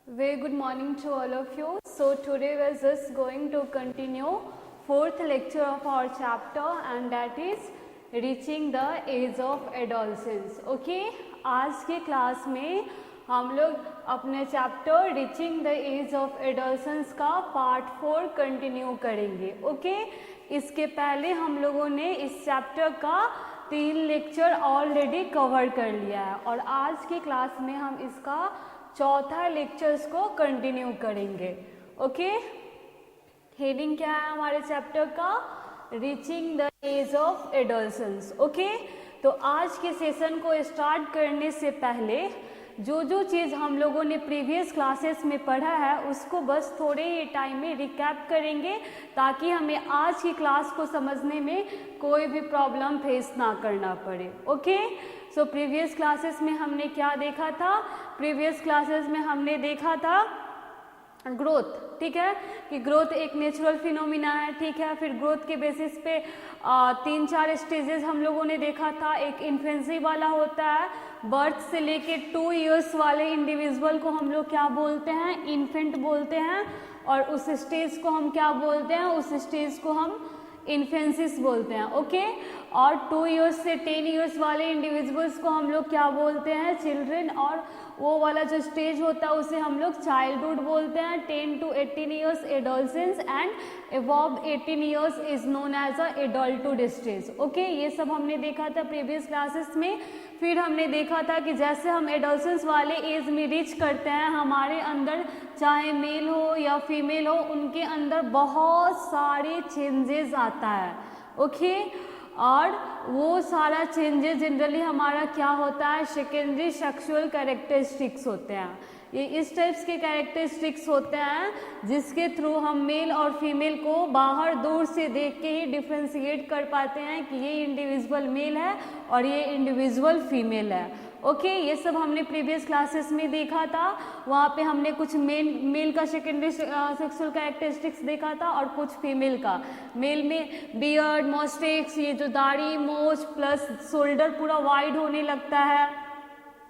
Very good morning to all of you. So today we are just going to continue fourth lecture of our chapter and that is reaching the age of adolescence. Okay, आज के class में हम लोग अपने chapter reaching the age of adolescence का part 4 continue करेंगे. Okay, इसके पहले हम लोगों ने इस चैप्टर का 3 लेक्चर ऑलरेडी कवर कर लिया है और आज की क्लास में हम इसका चौथा लेक्चर्स को कंटिन्यू करेंगे. ओके, हेडिंग क्या है हमारे चैप्टर का? Reaching the age of adolescence. Okay, तो आज के सेशन को स्टार्ट करने से पहले जो चीज़ हम लोगों ने प्रीवियस क्लासेस में पढ़ा है उसको बस थोड़े ही टाइम में रिकैप करेंगे ताकि हमें आज की क्लास को समझने में कोई भी प्रॉब्लम फेस ना करना पड़े. ओके, सो प्रीवियस क्लासेस में हमने क्या देखा था? प्रीवियस क्लासेस में हमने देखा था ग्रोथ. ठीक है, कि ग्रोथ एक नेचुरल फिनोमिना है. ठीक है, फिर ग्रोथ के बेसिस पे 3-4 स्टेजेस हम लोगों ने देखा था. एक इन्फेंसी वाला होता है, बर्थ से लेके 2 इयर्स वाले इंडिविजुअल को हम लोग क्या बोलते हैं? इन्फेंट बोलते हैं. और उस स्टेज को हम क्या बोलते हैं? उस स्टेज को हम इन्फेंसिस बोलते हैं. ओके, और 2 इयर्स से 10 इयर्स वाले इंडिविजुअल्स को हम लोग क्या बोलते हैं? चिल्ड्रन. और वो वाला जो स्टेज होता है उसे हम लोग चाइल्डहुड बोलते हैं. 10 to 18 years adolescence and above 18 years is known as a adulthood stage. Okay, ये सब हमने देखा था प्रीवियस क्लासेस में. फिर हमने देखा था कि जैसे हम एडोलसेंस वाले एज में रीच करते हैं हमारे अंदर चाहे मेल हो या फीमेल हो उनके अंदर बहुत सारे चेंजेस आता है. ओके, और वो सारा चेंजेस जनरली हमारा क्या होता है? सेकेंडरी सेक्सुअल कैरेक्टरिस्टिक्स होते हैं. ये इस टाइप्स के कैरेक्टरिस्टिक्स होते हैं जिसके थ्रू हम मेल और फीमेल को बाहर दूर से देख के ही डिफ्रेंशिएट कर पाते हैं कि ये इंडिविजुअल मेल है और ये इंडिविजुअल फीमेल है. ओके, ये सब हमने प्रीवियस क्लासेस में देखा था. वहाँ पे हमने कुछ मेल का सेकेंडरी सेक्सुअल कैरेक्टरिस्टिक्स देखा था और कुछ फीमेल का. मेल में बियर्ड, मॉस्टेक्स, ये जो दाढ़ी, मोच प्लस शोल्डर पूरा वाइड होने लगता है.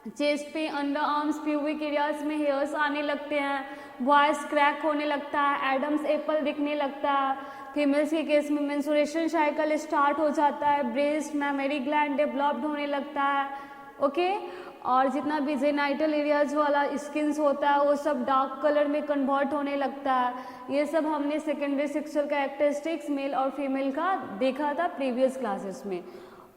चेस्ट पे, अंडर आर्म्स, प्यूबिक एरियाज में हेयर्स आने लगते हैं. वॉइस क्रैक होने लगता है. एडम्स एप्पल दिखने लगता है. फीमेल्स के केस में मेंस्ट्रुएशन साइकिल स्टार्ट हो जाता है. ब्रेस्ट, मैमरी ग्लैंड डेवलप्ड होने लगता है. ओके, और जितना भी जेनाइटल एरियाज वाला स्किन्स होता है वो सब डार्क कलर में कन्वर्ट होने लगता है. ये सब हमने सेकेंडरी सेक्सुअल कैरेक्टरिस्टिक्स मेल और फीमेल का देखा था प्रीवियस क्लासेस में.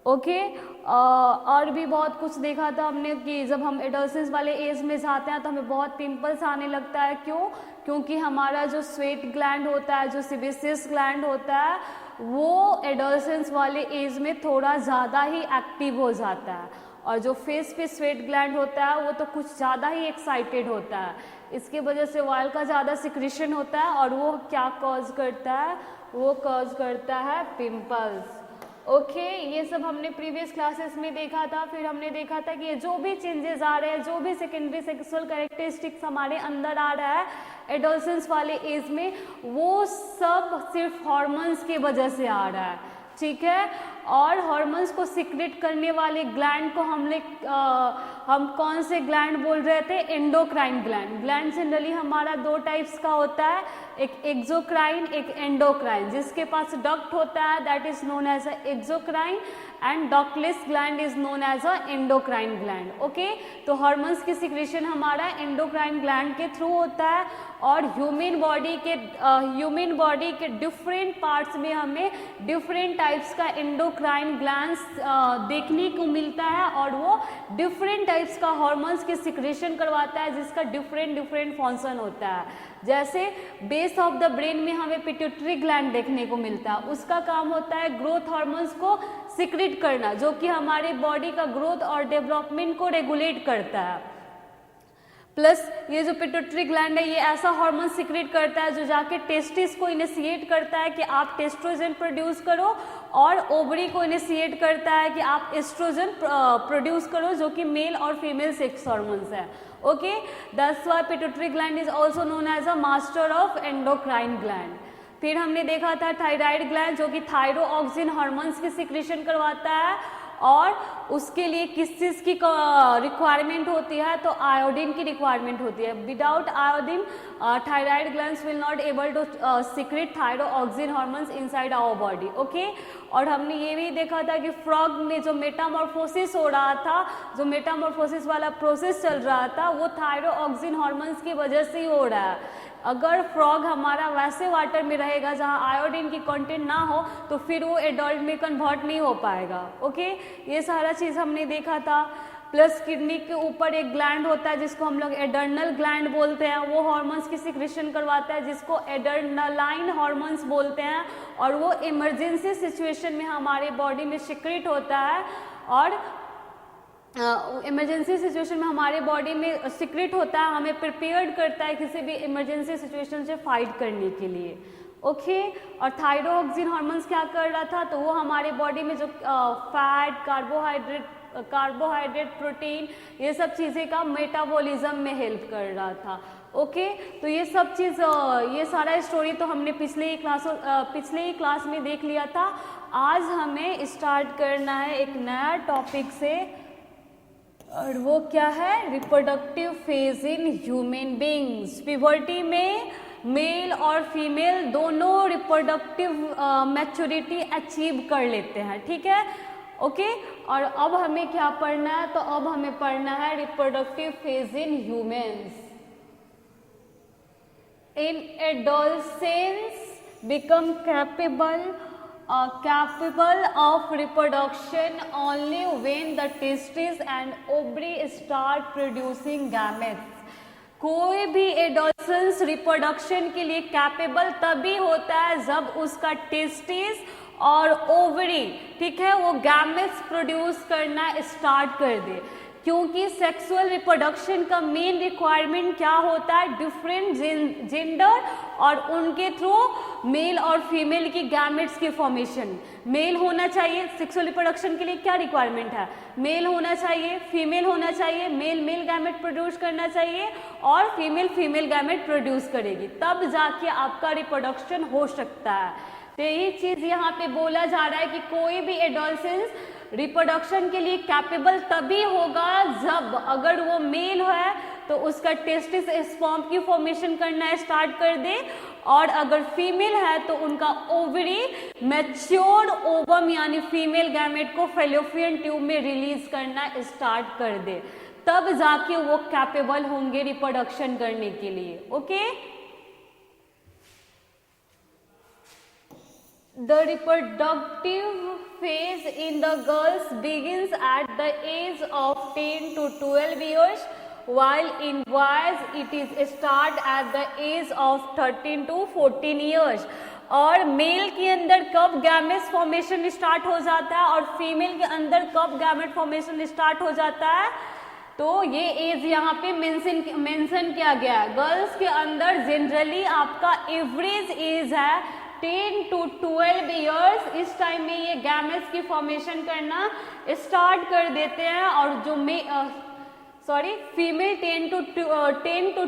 ओके, और भी बहुत कुछ देखा था हमने कि जब हम एडोलसेंस वाले एज में जाते हैं तो हमें बहुत पिंपल्स आने लगता है. क्यों? क्योंकि हमारा जो स्वेट ग्लैंड होता है, जो सेबेसियस ग्लैंड होता है, वो एडोलसेंस वाले एज में थोड़ा ज़्यादा ही एक्टिव हो जाता है. और जो फेस पे स्वेट ग्लैंड होता है वो तो कुछ ज़्यादा ही एक्साइटेड होता है. इसके वजह से ऑयल का ज़्यादा सिक्रीशन होता है और वो क्या कॉज करता है? वो कॉज करता है पिंपल्स. ओके, ये सब हमने प्रीवियस क्लासेस में देखा था. फिर हमने देखा था कि ये जो भी चेंजेस आ रहे हैं, जो भी सेकेंडरी सेक्सुअल कैरेक्टरिस्टिक्स हमारे अंदर आ रहा है एडोलसेंस वाले एज में, वो सब सिर्फ हॉर्मोन्स की वजह से आ रहा है. ठीक है, और हॉर्मोन्स को सिक्रेट करने वाले ग्लैंड को हम कौन से ग्लैंड बोल रहे थे? Endocrine gland. ग्लैंड जनरली हमारा 2 टाइप्स का होता है, एक एक्सोक्राइन, एक एंडोक्राइन. जिसके पास डक्ट होता है that is known as a exocrine and ductless gland is known as a endocrine gland. Okay, तो हार्मोन्स की सिक्रेशन हमारा एंडोक्राइन ग्लैंड के थ्रू होता है और ह्यूमन बॉडी के डिफरेंट पार्ट्स में हमें डिफरेंट टाइप्स का एंडोक्राइन ग्लैंड्स देखने को मिलता है और वो डिफरेंट टाइप्स का हार्मोन्स की सिक्रेशन करवाता है जिसका डिफरेंट फंक्शन होता है. जैसे बेस ऑफ द ब्रेन में हमें पिट्यूटरी ग्लैंड देखने को मिलता है. उसका काम होता है ग्रोथ हार्मोन्स को सिक्रेट करना, जो कि हमारी बॉडी का ग्रोथ और डेवलपमेंट को रेगुलेट करता है. प्लस ये जो पिट्यूटरी ग्लैंड है ये ऐसा हार्मोन सिक्रेट करता है जो जाके टेस्टिस को इनिशिएट करता है कि आप टेस्ट्रोजन प्रोड्यूस करो और ओवरी को इनिशिएट करता है कि आप एस्ट्रोजन प्रोड्यूस करो, जो कि मेल और फीमेल सेक्स हार्मोन्स है. Okay, that's why pituitary gland is also known as a master of endocrine gland. फिर हमने देखा था थायराइड ग्लैंड, जो कि थायरोऑक्सिन हार्मोन्स की सिक्रेशन करवाता है और उसके लिए किस चीज़ की रिक्वायरमेंट होती है, तो आयोडीन की रिक्वायरमेंट होती है। Without iodine thyroid glands will not able to secrete thyroxine hormones inside our body. Okay, और हमने ये भी देखा था कि फ्रॉग में जो मेटामॉर्फोसिस हो रहा था, जो मेटामॉर्फोसिस वाला प्रोसेस चल रहा था, वो थायरोऑक्सिन हार्मोन्स की वजह से ही हो रहा है। अगर फ्रॉग हमारा वैसे वाटर में रहेगा जहाँ आयोडीन की कंटेंट ना हो, तो फिर वो एडल्ट में कन्वर्ट नहीं हो पाएगा। ओके, ये सारा चीज़ हमने देखा था। प्लस किडनी के ऊपर एक ग्लैंड होता है जिसको हम लोग एडर्नल ग्लैंड बोलते हैं, वो हार्मोन्स की सिक्रेशन करवाता है जिसको एडर्नलाइन हार्मोन्स बोलते हैं, और वो इमरजेंसी सिचुएशन में हमारे बॉडी में सिक्रेट होता है, और इमरजेंसी सिचुएशन में हमारे बॉडी में सीक्रेट होता है, हमें प्रिपेयर्ड करता है किसी भी इमरजेंसी सिचुएशन से फाइट करने के लिए। ओके, और थायरोऑक्सिन हार्मोन्स क्या कर रहा था, तो वो हमारे बॉडी में जो फैट, कार्बोहाइड्रेट, प्रोटीन, ये सब चीज़ें का मेटाबॉलिज्म में हेल्प कर रहा था। ओके, तो ये सब चीज़, ये सारा स्टोरी तो हमने पिछले ही क्लास में देख लिया था। आज हमें स्टार्ट करना है एक नया टॉपिक से, और वो क्या है, reproductive phase in human beings. Puberty में मेल और फीमेल दोनों रिप्रोडक्टिव मैच्योरिटी अचीव कर लेते हैं, ठीक है। ओके, और अब हमें क्या पढ़ना है, तो अब हमें पढ़ना है reproductive phase in humans. In adolescence become capable of reproduction only when the testes and ovary start producing gametes। कोई भी एडोलसेंस रिप्रोडक्शन के लिए कैपेबल तभी होता है जब उसका टेस्टिस और ओवरी, ठीक है, वो गैमेट्स प्रोड्यूस करना स्टार्ट कर दे। क्योंकि सेक्सुअल रिप्रोडक्शन का मेन रिक्वायरमेंट क्या होता है, डिफरेंट जेंडर और उनके थ्रू मेल और फीमेल की गैमेट्स की फॉर्मेशन। मेल होना चाहिए, सेक्सुअल रिप्रोडक्शन के लिए क्या रिक्वायरमेंट है, मेल होना चाहिए, फीमेल होना चाहिए, मेल मेल गैमेट प्रोड्यूस करना चाहिए और फीमेल फीमेल गैमेट प्रोड्यूस करेगी, तब जाके आपका रिप्रोडक्शन हो सकता है। तो यही चीज़ यहाँ पे बोला जा रहा है कि कोई भी एडोलसेंस रिप्रोडक्शन के लिए कैपेबल तभी होगा जब, अगर वो मेल है तो उसका टेस्टिस स्पर्म की फॉर्मेशन करना स्टार्ट कर दे, और अगर फीमेल है तो उनका ओवरी मैच्योर्ड ओवम यानी फीमेल गैमेट को फैलोपियन ट्यूब में रिलीज करना स्टार्ट कर दे, तब जाके वो कैपेबल होंगे रिप्रोडक्शन करने के लिए। Okay, The reproductive phase in the girls begins at the age of 10 to 12 years, while in boys it is start at the age of 13 to 14 years। और मेल के अंदर कब गैमेट फॉर्मेशन स्टार्ट हो जाता है और फीमेल के अंदर कब गैमेट फॉर्मेशन स्टार्ट हो जाता है, तो ये एज यहाँ पे मेंशन किया गया है। गर्ल्स के अंदर जनरली आपका एवरेज एज है 10 to 12 ईयर्स। इस टाइम में ये गैमेट्स की फॉर्मेशन करना स्टार्ट कर देते हैं, और जो फीमेल 10 to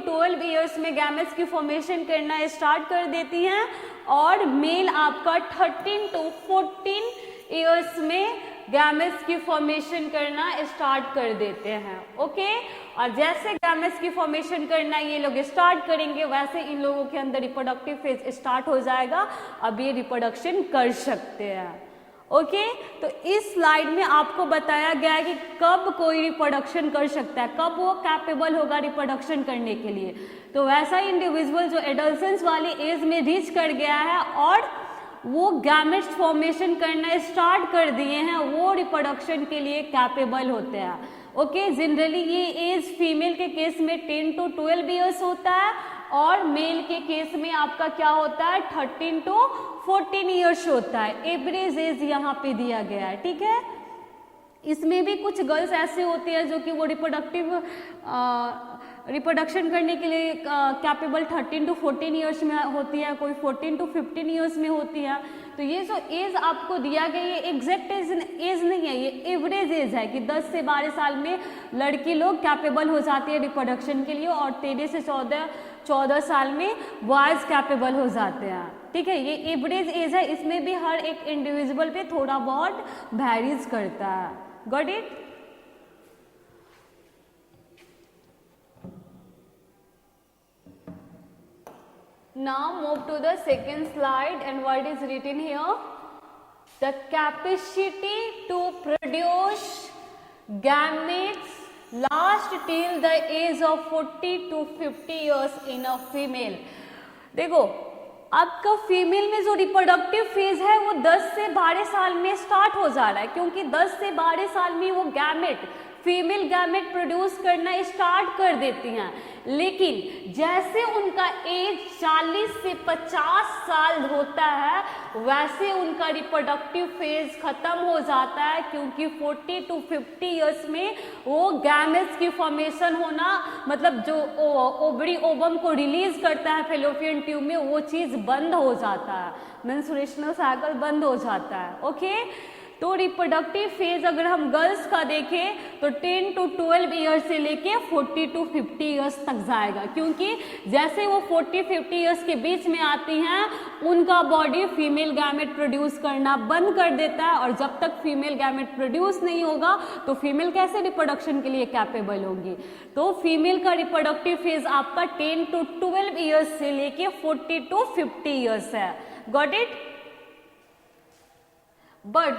12 ईयर्स में गैमेट्स की फॉर्मेशन करना स्टार्ट कर देती हैं, और मेल आपका 13 to 14 ईयर्स में गैमेट्स की फॉर्मेशन करना स्टार्ट कर देते हैं। ओके, और जैसे गैमेट्स की फॉर्मेशन करना ये लोग स्टार्ट करेंगे, वैसे इन लोगों के अंदर रिप्रोडक्टिव फेज स्टार्ट हो जाएगा, अब ये रिप्रोडक्शन कर सकते हैं। ओके, तो इस स्लाइड में आपको बताया गया है कि कब कोई रिप्रोडक्शन कर सकता है, कब वो कैपेबल होगा रिप्रोडक्शन करने के लिए। तो वैसा इंडिविजुअल जो एडोलसेंस वाली एज में रीच कर गया है और वो गैमेट्स फॉर्मेशन करना स्टार्ट कर दिए हैं, वो रिप्रोडक्शन के लिए कैपेबल होते हैं। ओके, जनरली ये एज फीमेल के केस में 10 to 12 ईयर्स होता है, और मेल के केस में आपका क्या होता है 13 to 14 ईयर्स होता है। एवरेज एज यहाँ पे दिया गया है, ठीक है। इसमें भी कुछ गर्ल्स ऐसे होती है जो कि वो रिप्रोडक्शन करने के लिए कैपेबल 13 to 14 ईयर्स में होती है, कोई 14 to 15 ईयर्स में होती है। तो ये जो एज आपको दिया गया ये एग्जैक्ट एज नहीं है, ये एवरेज एज है कि 10 से 12 साल में लड़की लोग कैपेबल हो जाती है रिप्रोडक्शन के लिए, और 13 से 14 साल में बॉयज कैपेबल हो जाते हैं, ठीक है। ये एवरेज एज है, इसमें भी हर एक इंडिविजुअल पे थोड़ा बहुत वैरीज करता है। Got it? Now move to the second slide, and what is written here? The capacity to produce gametes last till the age of 40 to 50 years in a female. देखो आपका फीमेल में जो reproductive phase है वो 10 से 12 साल में start हो जा रहा है, क्योंकि 10 से 12 साल में वो गैमेट फीमेल गैमेट प्रोड्यूस करना स्टार्ट कर देती हैं। लेकिन जैसे उनका एज 40 से 50 साल होता है वैसे उनका रिप्रोडक्टिव फेज खत्म हो जाता है, क्योंकि 40 टू 50 इयर्स में वो गैमेट्स की फॉर्मेशन होना, मतलब जो ओवरी ओवम को रिलीज करता है फैलोपियन ट्यूब में, वो चीज बंद हो जाता है, मेंस्ट्रुएशनल साइकिल बंद हो जाता है। ओके, तो रिप्रोडक्टिव फेज अगर हम गर्ल्स का देखें तो 10 टू 12 ईयर्स से लेके 40 टू 50 ईयर्स तक जाएगा, क्योंकि जैसे वो 40-50 ईयर्स के बीच में आती हैं उनका बॉडी फीमेल गैमेट प्रोड्यूस करना बंद कर देता है, और जब तक फीमेल गैमेट प्रोड्यूस नहीं होगा तो फीमेल कैसे रिप्रोडक्शन के लिए कैपेबल होंगी। तो फीमेल का रिप्रोडक्टिव फेज आपका 10 टू 12 ईयर्स से लेके 40 टू 50 ईयर्स है। Got it? but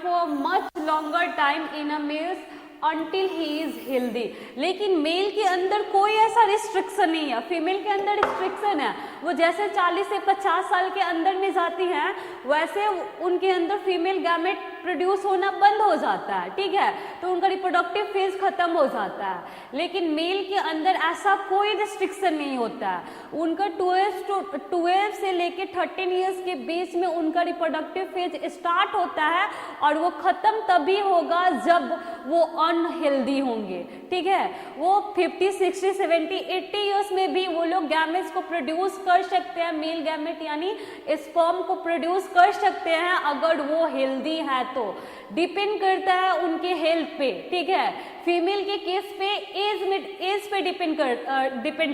for much longer time in a male until he is healthy। लेकिन मेल के अंदर कोई ऐसा रिस्ट्रिक्शन नहीं है, फीमेल के अंदर रिस्ट्रिक्शन है। वो जैसे 40 से 50 साल के अंदर में जाती हैं वैसे उनके अंदर फीमेल गैमेट प्रोड्यूस होना बंद हो जाता है, ठीक है, तो उनका रिप्रोडक्टिव फेज खत्म हो जाता है। लेकिन मेल के अंदर ऐसा कोई रिस्ट्रिक्शन नहीं होता है, उनका 12 से लेके 13 ईयर्स के बीच में उनका रिप्रोडक्टिव फेज स्टार्ट होता है, और वो खत्म तभी होगा जब वो अनहेल्दी होंगे, ठीक है। वो 50, 60, 70, 80 ईयर्स में भी वो लोग गैमेट्स को प्रोड्यूस कर सकते हैं, मेल गैमेट यानी स्पर्म को प्रोड्यूस कर सकते हैं अगर वो हेल्दी है तो। डिपेंड करता है उनके हेल्थ पे, ठीक है। फीमेल के केस पे एज पे डिपेंड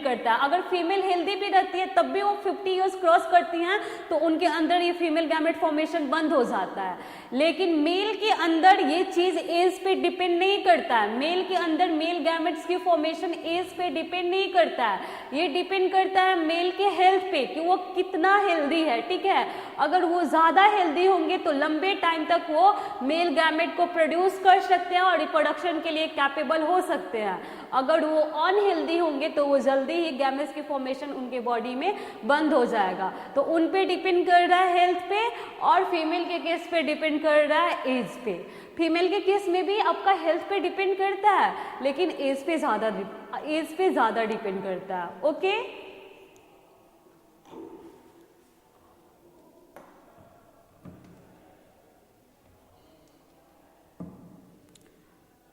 करता है। अगर फीमेल हेल्दी भी रहती है तब भी वो 50 ईयर्स क्रॉस करती हैं तो उनके अंदर ये फीमेल गैमेट फॉर्मेशन बंद हो जाता है। लेकिन मेल के अंदर ये चीज एज पे डिपेंड नहीं करता है। मेल के अंदर मेल गैमेट्स की फॉर्मेशन एज पे डिपेंड नहीं करता है, ये डिपेंड करता है मेल के हेल्थ पे कि वो कितना हेल्दी है, ठीक है। अगर वो ज्यादा हेल्दी होंगे तो लंबे टाइम तक वो मेल गैमेट को प्रोड्यूस कर सकते हैं और रिप्रोडक्शन के लिए कैपेबल हो सकते हैं। अगर वो अनहेल्दी होंगे तो वो जल्दी ही गैमेट्स की फॉर्मेशन उनके बॉडी में बंद हो जाएगा। तो उन पे डिपेंड कर रहा है हेल्थ पे, और फीमेल के केस पे डिपेंड कर रहा है एज पे। फीमेल के केस में भी आपका हेल्थ पे डिपेंड करता है लेकिन एज पे ज्यादा डिपेंड करता है। Okay,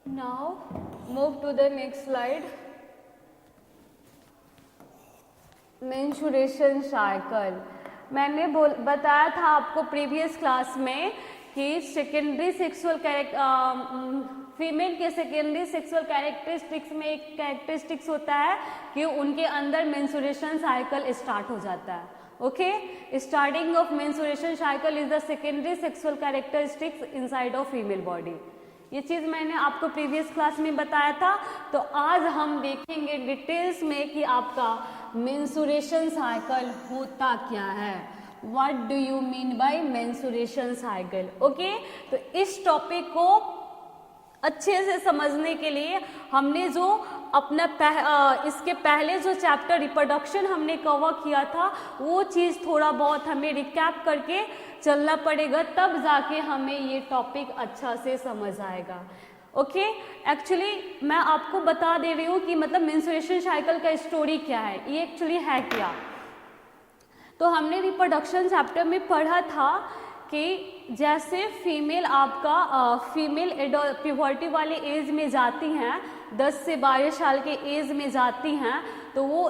now move to the next slide। Menstruation cycle, मैंने बताया था आपको प्रीवियस क्लास में कि सेकेंडरी सेक्सुअल फीमेल के सेकेंडरी सेक्सुअल कैरेक्टरिस्टिक्स में एक कैरेक्टरिस्टिक्स होता है कि उनके अंदर मेंस्ट्रुएशन साइकिल स्टार्ट हो जाता है। Okay, starting of menstruation cycle is the secondary sexual characteristics inside of female body. ये चीज मैंने आपको प्रीवियस क्लास में बताया था। तो आज हम देखेंगे डिटेल्स में कि आपका मेंस्ट्रुएशन साइकिल होता क्या है। What do you mean by menstruation cycle? Okay, तो इस टॉपिक को अच्छे से समझने के लिए हमने जो अपना इसके पहले जो चैप्टर रिप्रोडक्शन हमने कवर किया था वो चीज़ थोड़ा बहुत हमें रिकैप करके चलना पड़ेगा, तब जाके हमें ये टॉपिक अच्छा से समझ आएगा। ओके, एक्चुअली मैं आपको बता दे रही हूँ कि मतलब मेंस्ट्रुएशन साइकिल का स्टोरी क्या है, ये एक्चुअली है क्या। तो हमने रिप्रोडक्शन चैप्टर में पढ़ा था कि जैसे फीमेल आपका फीमेल प्यूबर्टी वाले एज में जाती हैं, 10 से 12 साल के एज में जाती हैं, तो वो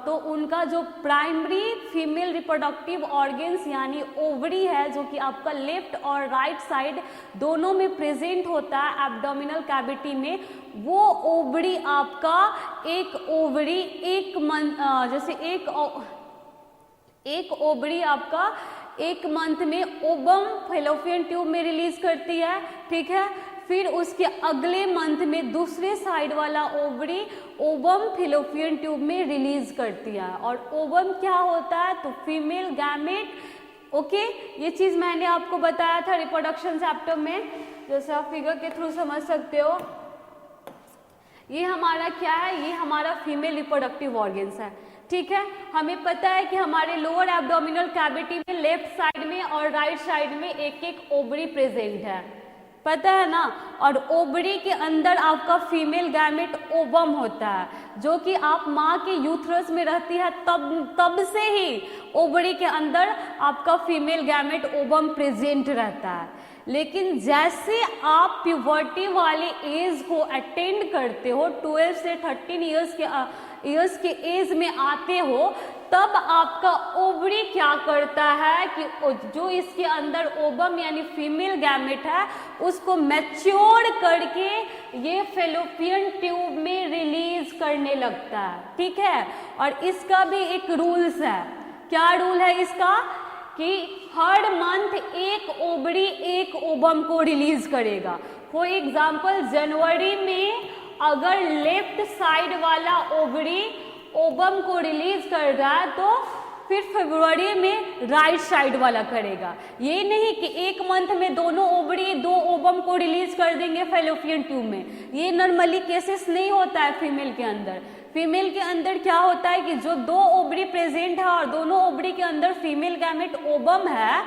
तो उनका जो प्राइमरी फीमेल रिप्रोडक्टिव ऑर्गन्स यानी ओवरी है, जो कि आपका लेफ्ट और राइट साइड दोनों में प्रेजेंट होता है एब्डोमिनल कैविटी में, वो ओवरी आपका एक ओवरी आपका एक मंथ में ओवम फैलोपियन ट्यूब में रिलीज करती है, ठीक है। फिर उसके अगले मंथ में दूसरे साइड वाला ओवरी ओवम फैलोपियन ट्यूब में रिलीज करती है। और ओवम क्या होता है, तो फीमेल गैमेट, ओके। ये चीज मैंने आपको बताया था रिप्रोडक्शन चैप्टर में, जैसे आप फिगर के थ्रू समझ सकते हो। ये हमारा क्या है, ये हमारा फीमेल रिप्रोडक्टिव ऑर्गन्स है, ठीक है। हमें पता है कि हमारे लोअर एब्डोमिनल कैविटी में लेफ्ट साइड में और राइट साइड में एक एक ओवरी प्रेजेंट है, पता है ना। और ओवरी के अंदर आपका फीमेल गैमेट ओवम होता है, जो कि आप माँ के यूथरस में रहती है तब से ही ओवरी के अंदर आपका फीमेल गैमेट ओवम प्रेजेंट रहता है। लेकिन जैसे आप प्यूबर्टी वाले एज को अटेंड करते हो, 12 से 13 ईयर्स के एज में आते हो, तब आपका ओवरी क्या करता है कि जो इसके अंदर ओवम यानी फीमेल गैमेट है उसको मैच्योर करके ये फैलोपियन ट्यूब में रिलीज करने लगता है, ठीक है। और इसका भी एक रूल्स है, क्या रूल है इसका, कि हर मंथ एक ओवरी एक ओवम को रिलीज करेगा। फॉर एग्जाम्पल जनवरी में अगर लेफ्ट साइड वाला ओवरी ओवम को रिलीज कर रहा है तो फिर फरवरी में राइट साइड वाला करेगा। ये नहीं कि एक मंथ में दोनों ओवरी दो ओवम को रिलीज कर देंगे फैलोपियन ट्यूब में, ये नॉर्मली केसेस नहीं होता है फीमेल के अंदर। फीमेल के अंदर क्या होता है कि जो दो ओवरी प्रेजेंट है और दोनों ओवरी के अंदर फीमेल गैमेट ओवम है,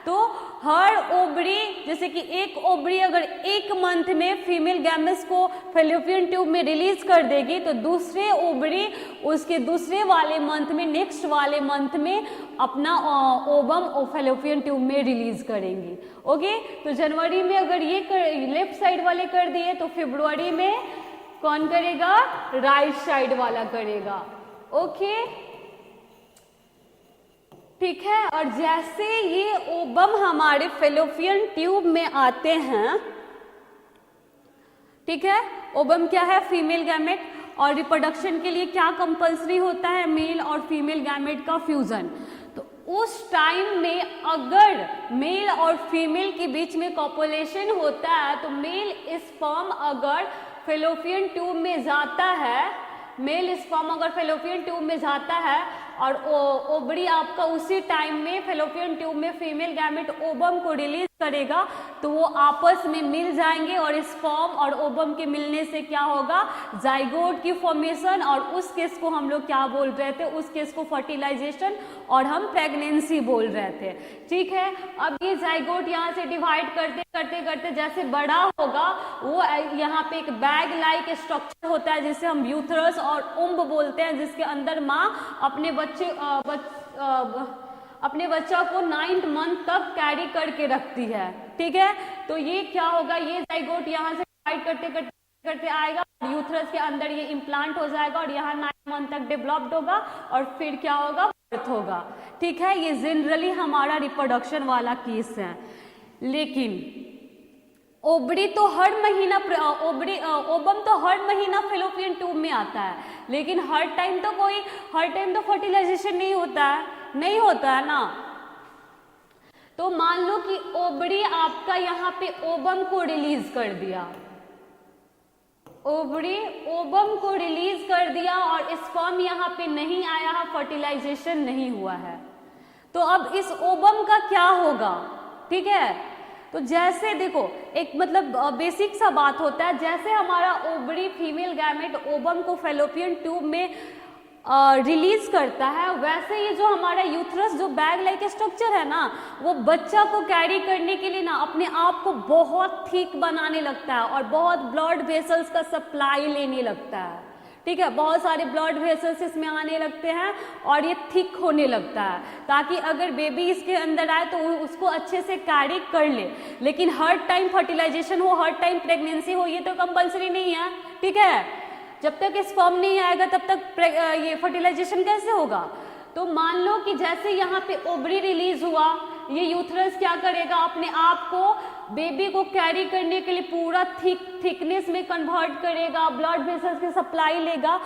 तो हर ओवरी, जैसे कि एक ओवरी अगर एक मंथ में फीमेल गैमेट्स को फैलोपियन ट्यूब में रिलीज कर देगी तो दूसरे ओवरी उसके दूसरे वाले मंथ में, नेक्स्ट वाले मंथ में अपना ओवम फैलोपियन ट्यूब में रिलीज करेंगी, ओके। तो जनवरी में अगर ये लेफ्ट साइड वाले कर दिए तो फरवरी में कौन करेगा, राइट साइड वाला करेगा, ओके, ठीक है। और जैसे ये ओवम हमारे फैलोपियन ट्यूब में आते हैं, ठीक है, ओवम क्या है, फीमेल गैमेट, और रिप्रोडक्शन के लिए क्या कंपल्सरी होता है, मेल और फीमेल गैमेट का फ्यूजन। तो उस टाइम में अगर मेल और फीमेल के बीच में कॉपुलेशन होता है तो मेल स्पर्म अगर फैलोपियन ट्यूब में जाता है, मेल स्पर्म अगर फैलोपियन ट्यूब में जाता है और ओवरी आपका उसी टाइम में फैलोपियन ट्यूब में फीमेल गैमेट ओवम को रिलीज करेगा, तो वो आपस में मिल जाएंगे और स्पर्म और ओवम के मिलने से क्या होगा, जाइगोट की फॉर्मेशन। और उस केस को हम लोग क्या बोल रहे थे, उस केस को फर्टिलाइजेशन और हम प्रेगनेंसी बोल रहे थे, ठीक है। अब ये जाइगोट यहाँ से डिवाइड करते करते करते जैसे बड़ा होगा, वो यहाँ पे एक बैग लाइक स्ट्रक्चर होता है जिसे हम यूथरस और उम्ब बोलते हैं, जिसके अंदर माँ अपने बच्चा को 9th मंथ तक कैरी करके रखती है, ठीक है। तो ये क्या होगा, ये जाइगोट यहाँ से डिवाइड करते करते करते आएगा, यूथरस के अंदर ये इम्प्लांट हो जाएगा और यहाँ 9th मंथ तक डेवलप्ड होगा और फिर क्या होगा, बर्थ होगा, ठीक है। ये जनरली हमारा रिप्रोडक्शन वाला केस है। लेकिन ओवरी तो हर महीना ओवम तो हर महीना फैलोपियन ट्यूब में आता है, लेकिन हर टाइम तो फर्टिलाइजेशन नहीं होता है ना। तो मान लो कि ओवरी आपका यहाँ पे ओवम को रिलीज कर दिया, ओवरी ओवम को रिलीज कर दिया और स्पर्म यहाँ पे नहीं आया है, फर्टिलाइजेशन नहीं हुआ है, तो अब इस ओवम का क्या होगा, ठीक है। तो जैसे देखो एक मतलब बेसिक सा बात होता है, जैसे हमारा ओवरी फीमेल गैमेट ओवम को फैलोपियन ट्यूब में रिलीज करता है, वैसे ये जो हमारा यूथरस जो बैग लाइक स्ट्रक्चर है ना, वो बच्चा को कैरी करने के लिए ना अपने आप को बहुत थिक बनाने लगता है और बहुत ब्लड वेसल्स का सप्लाई लेने लगता है, ठीक है। बहुत सारे ब्लड वेसल्स इसमें आने लगते हैं और ये थिक होने लगता है, ताकि अगर बेबी इसके अंदर आए तो उसको अच्छे से कैरी कर ले। लेकिन हर टाइम फर्टिलाइजेशन हो, हर टाइम प्रेगनेंसी हो, ये तो कंपल्सरी नहीं है, ठीक है। जब तक स्पर्म नहीं आएगा तब तक ये फर्टिलाइजेशन कैसे होगा। तो मान लो कि जैसे यहाँ पे ओवरी रिलीज हुआ, ये यूथरस क्या करेगा, अपने आप को बेबी को कैरी करने के लिए पूरा थिकनेस में कन्वर्ट करेगा, ब्लड वेसल्स की सप्लाई लेगा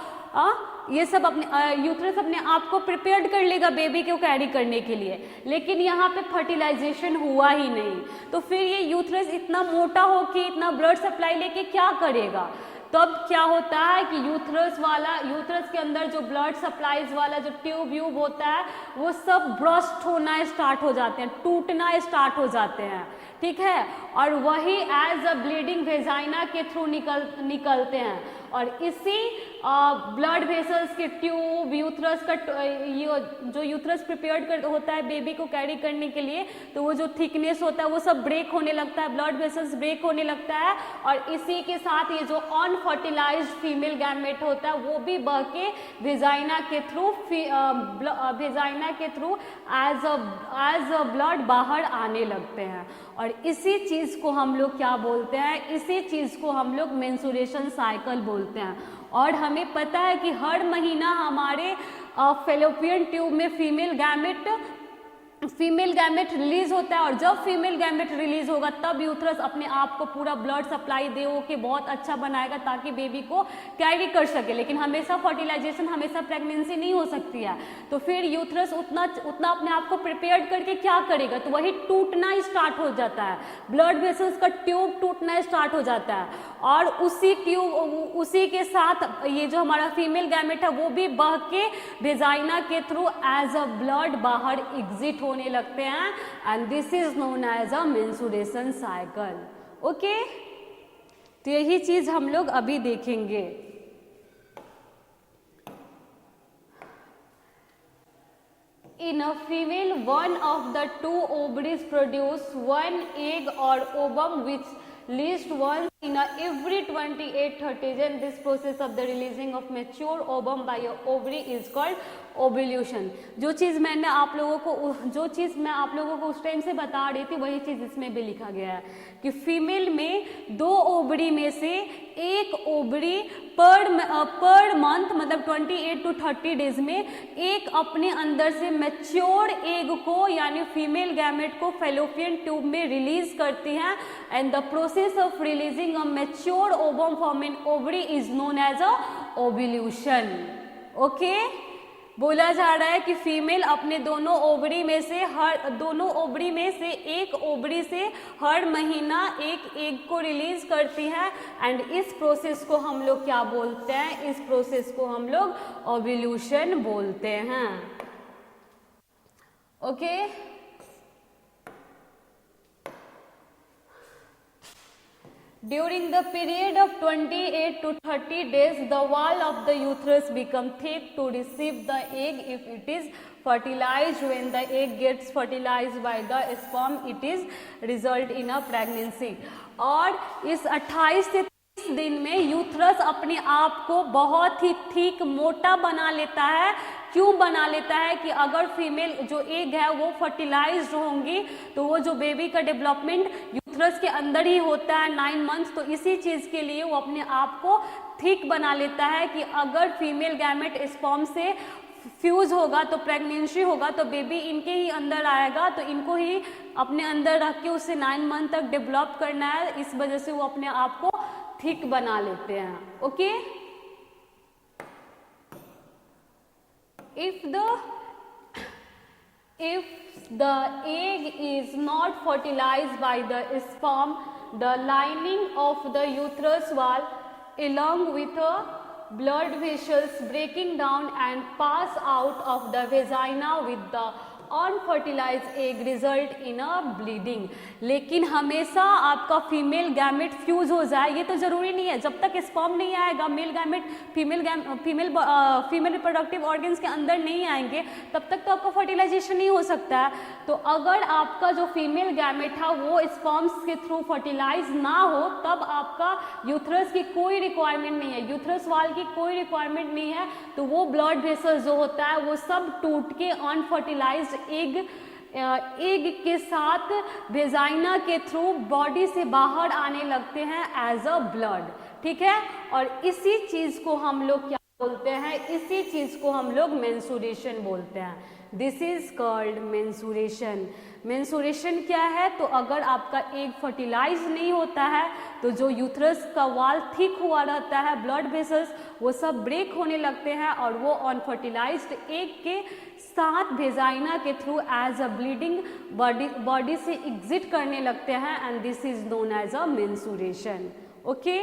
ये सब अपने यूथरस अपने आप को प्रिपेयर कर लेगा बेबी को कैरी करने के लिए, लेकिन यहाँ पे फर्टिलाइजेशन हुआ ही नहीं, तो फिर ये यूथरस इतना मोटा हो कि इतना ब्लड सप्लाई लेके क्या करेगा। तब क्या होता है कि यूथरस के अंदर जो ब्लड सप्लाईज वाला जो ट्यूब होता है वो सब ब्रस्ट होना स्टार्ट हो जाते हैं, टूटना स्टार्ट हो जाते हैं, ठीक है, और वही एज अ ब्लीडिंग वेजाइना के थ्रू निकलते हैं, और इसी ब्लड वेसल्स के ट्यूब यूथरस का ये जो यूथरस प्रिपेयर्ड होता है बेबी को कैरी करने के लिए, तो वो जो थिकनेस होता है वो सब ब्रेक होने लगता है, ब्लड वेसल्स ब्रेक होने लगता है, और इसी के साथ ये जो अनफर्टिलाइज्ड फीमेल गैमेट होता है वो भी बह के वेजाइना के थ्रू एज अ ब्लड बाहर आने लगते हैं, और इसी चीज को हम लोग क्या बोलते हैं, इसी चीज को हम लोग मेंस्ट्रुएशन साइकिल बोलते हैं। और हमें पता है कि हर महीना हमारे फेलोपियन ट्यूब में फीमेल गैमेट रिलीज होता है, और जब फीमेल गैमेट रिलीज होगा तब यूथरस अपने आप को पूरा ब्लड सप्लाई दे के बहुत अच्छा बनाएगा ताकि बेबी को कैरी कर सके, लेकिन हमेशा फर्टिलाइजेशन, हमेशा प्रेगनेंसी नहीं हो सकती है, तो फिर यूथरस उतना अपने आप को प्रिपेयर करके क्या करेगा, तो वही टूटना स्टार्ट हो जाता है, ब्लड वेसल्स का ट्यूब टूटना स्टार्ट हो जाता है, और उसी के साथ ये जो हमारा फीमेल गैमेट है वो भी बह के वेजाइना के थ्रू एज अ ब्लड बाहर एग्जिट होने लगते हैं, and this is known as a menstruation cycle. Okay, तो यही चीज हम लोग अभी देखेंगे। In a female, one of the two ovaries produce one egg or ovum which released once in every 28-30 days. This process of the releasing of mature ovum by a ovary is called ovulation. जो चीज़ मैं आप लोगों को उस time से बता रही थी वही चीज़ इसमें भी लिखा गया है कि फीमेल में 2 ओवरी में से एक ओवरी पर मंथ मतलब 28 to 30 डेज में एक अपने अंदर से मैच्योर एग को यानी फीमेल गैमेट को फेलोपियन ट्यूब में रिलीज करती हैं, and the process of releasing a mature ovum from an ovary is known as a ovulation. Okay, बोला जा रहा है कि फीमेल अपने दोनों ओवरी में से एक ओवरी से हर महीना एक एग को रिलीज करती है, एंड इस प्रोसेस को हम लोग क्या बोलते हैं, इस प्रोसेस को हम लोग ओव्यूलेशन बोलते हैं। Okay, During the period of 28 to 30 days, the wall of the uterus become thick to receive the egg. If it is fertilized, when the egg gets fertilized by the sperm, it is result in a pregnancy. और इस 28 से 30 दिन में यूथरस अपने आप को बहुत ही thick मोटा बना लेता है। क्यों बना लेता है कि अगर फीमेल जो एग है वो फर्टिलाइज्ड होंगी तो वो जो बेबी का डेवलपमेंट यूथरस के अंदर ही होता है 9 मंथ्स, तो इसी चीज़ के लिए वो अपने आप को थिक बना लेता है कि अगर फीमेल गैमेट स्पर्म से फ्यूज होगा तो प्रेगनेंसी होगा तो बेबी इनके ही अंदर आएगा, तो इनको ही अपने अंदर रख के उसे 9 मंथ तक डेवलप करना है, इस वजह से वो अपने आप को थिक बना लेते हैं। Okay, if the egg is not fertilized by the sperm, the lining of the uterus wall along with the blood vessels breaking down and pass out of the vagina with the unfertilised egg result in a bleeding. लेकिन हमेशा आपका female gamete fuse हो जाए ये तो जरूरी नहीं है, जब तक स्पर्म नहीं आएगा male gamete female reproductive organs के अंदर नहीं आएंगे तब तक तो आपका फर्टिलाइजेशन नहीं हो सकता है। तो अगर आपका जो फीमेल गैमेट है वो स्पर्म्स के थ्रू फर्टिलाइज ना हो तब आपका यूथरस की कोई रिक्वायरमेंट नहीं है, यूथरस वाल की कोई रिक्वायरमेंट नहीं है, तो वो ब्लड वेसल जो होता है वो सब टूट के अनफर्टिलाइज्ड एग के साथ वेजाइना के थ्रू बॉडी से बाहर आने लगते हैं एज अ ब्लड। ठीक है, और इसी चीज को हम लोग क्या बोलते हैं, इसी चीज को हम लोग मेंसुरेशन बोलते हैं। This is called mensuration. Mensuration क्या है? तो अगर आपका एग फर्टिलाइज नहीं होता है तो जो यूथरस का वॉल थिक हुआ रहता है, ब्लड वेसल्स वो सब ब्रेक होने लगते हैं और वो अनफर्टिलाइज्ड एग के साथ वेजाइना के through as a bleeding body से एग्जिट करने लगते हैं and this is known as a menstruation. Okay,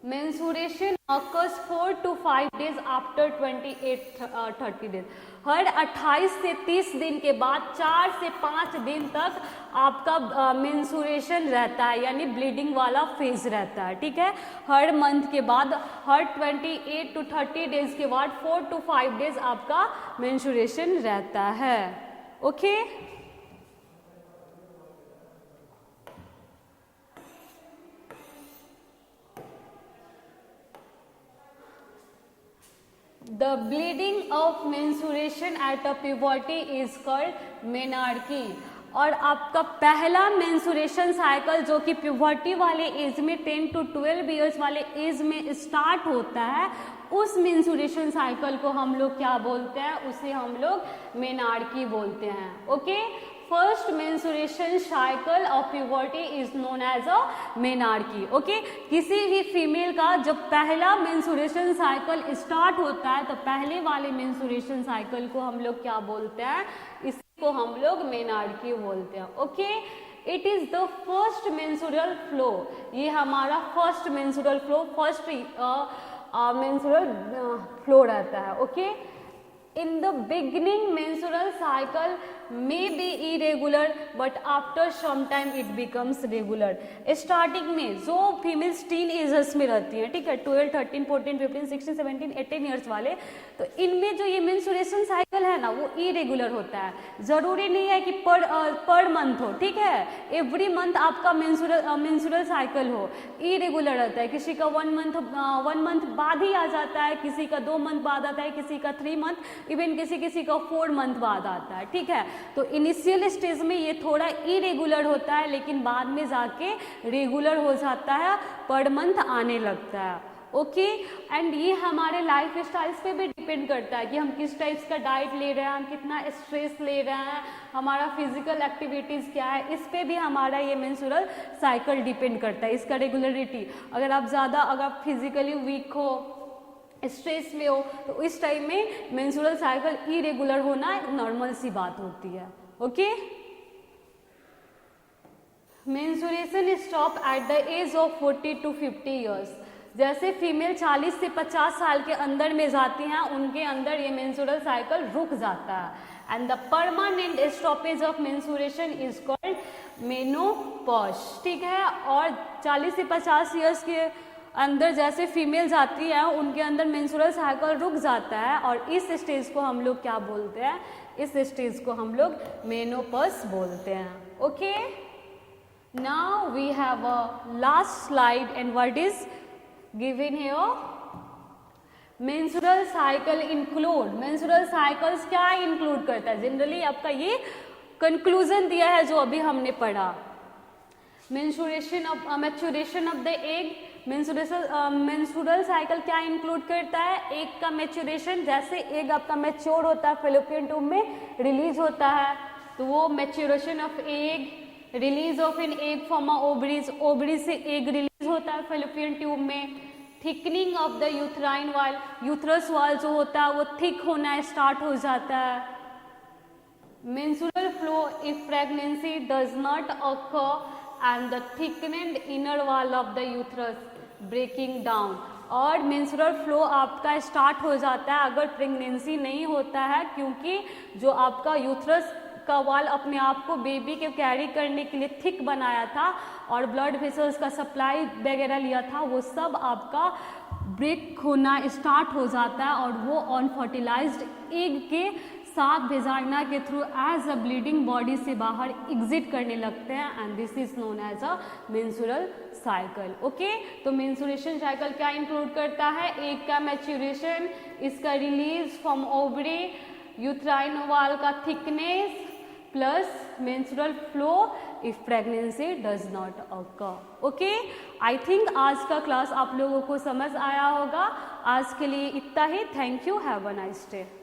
menstruation occurs 4 to 5 days after 28-30 days। हर 28 से 30 दिन के बाद 4 से 5 दिन तक आपका मेंसुरेशन रहता है, यानी ब्लीडिंग वाला फेज रहता है। ठीक है, हर मंथ के बाद, हर 28 to 30 डेज के बाद 4 to 5 डेज आपका मेंसुरेशन रहता है। Okay, The bleeding of menstruation at a puberty is called menarche। और आपका पहला मेंसुरेशन साइकिल जो कि प्यूबर्टी वाले एज में 10 to 12 ईयर्स वाले एज में स्टार्ट होता है, उस मेंसुरेशन साइकिल को हम लोग क्या बोलते हैं? उसे हम लोग मेनार्की बोलते हैं। Okay, first menstruation cycle of puberty is known as a menarche. Okay, किसी भी फीमेल का जब पहला मेंसुरेशन साइकिल स्टार्ट होता है तो पहले वाले मेंसुरेशन साइकिल को हम लोग क्या बोलते हैं? इसको हम लोग मेनार्की बोलते हैं। Okay, it is the first menstrual flow. ये हमारा first menstrual flow, first menstrual flow रहता है। Okay, in the beginning menstrual cycle may be irregular but after some time it becomes regular। Starting में जो females tin agers में रहती हैं, ठीक है, 12, 13, 14, 15, 16, 17, 18 ईयर्स वाले, तो इनमें जो ये मेंस्ट्रुएशन साइकिल है ना वो इरेगुलर होता है। जरूरी नहीं है कि पर मंथ हो, ठीक है, एवरी मंथ आपका मेंस्ट्रुअल साइकिल हो, इरेगुलर रहता है। किसी का 1 मंथ बाद ही आ जाता है, किसी का 2 मंथ बाद आता है, किसी का 3 मंथ, इवन किसी का 4 मंथ बाद आता है। ठीक है, तो इनिशियल स्टेज में ये थोड़ा इरेगुलर होता है लेकिन बाद में जाके रेगुलर हो जाता है, पर मंथ आने लगता है। ओके, एंड ये हमारे लाइफ स्टाइल्स पे भी डिपेंड करता है कि हम किस टाइप्स का डाइट ले रहे हैं, हम कितना स्ट्रेस ले रहे हैं, हमारा फिजिकल एक्टिविटीज़ क्या है, इस पे भी हमारा ये मेंस्ट्रुअल साइकिल डिपेंड करता है, इसका रेगुलरिटी। अगर आप फिजिकली वीक हो, स्ट्रेस में हो, तो इस टाइम में मेंस्ट्रुअल साइकिल इरेगुलर होना नॉर्मल सी बात होती है। Okay, menstruation stop at the age of 40 to 50 years. जैसे फीमेल 40 से 50 साल के अंदर में जाती हैं, उनके अंदर ये मेंस्ट्रुअल साइकिल रुक जाता है and the permanent stoppage of menstruation is called menopause. ठीक है, और 40 से 50 ईयर्स के अंदर जैसे फीमेल जाती है उनके अंदर मेंस्ट्रुअल साइकिल रुक जाता है और इस स्टेज को हम लोग क्या बोलते हैं? इस स्टेज को हम लोग मेनोपॉज बोलते हैं। Okay, now we have a last slide and what is given here? Menstrual cycle include, menstrual cycles क्या इंक्लूड करता है? जनरली आपका ये कंक्लूजन दिया है जो अभी हमने पढ़ा। Menstruation of maturation of the egg, menstrual cycle क्या इंक्लूड करता है? एग का मैच्योरेशन, जैसे एग आपका मैच्योर होता है फैलोपियन ट्यूब में रिलीज होता है, तो वो maturation of egg, release of an egg from ovaries, ovaries से एग रिलीज होता है फैलोपियन ट्यूब में। Thickening of the uterine wall, uterus wall जो होता है वो थिक होना स्टार्ट हो जाता है। Menstrual flow if pregnancy does not occur and the thickened inner wall of the uterus breaking down। और मेंस्ट्रुअल फ्लो आपका स्टार्ट हो जाता है अगर प्रेगनेंसी नहीं होता है, क्योंकि जो आपका यूथरस का वॉल अपने आप को बेबी के कैरी करने के लिए थिक बनाया था और ब्लड वेसल्स का सप्लाई वगैरह लिया था, वो सब आपका ब्रेक होना स्टार्ट हो जाता है और वो अनफर्टिलाइज्ड एग के साथ वेजाइना के through as a bleeding body से बाहर एग्जिट करने लगते हैं and this is known as a menstrual cycle. Okay, तो मेंस्ट्रुएशन साइकिल क्या इंक्लूड करता है? एग का मैच्योरेशन, इसका release from ovary, uterine wall का thickness, plus menstrual flow if pregnancy does not occur. Okay, I think आज का class आप लोगों को समझ आया होगा. आज के लिए इतना ही. Thank you. Have a nice day.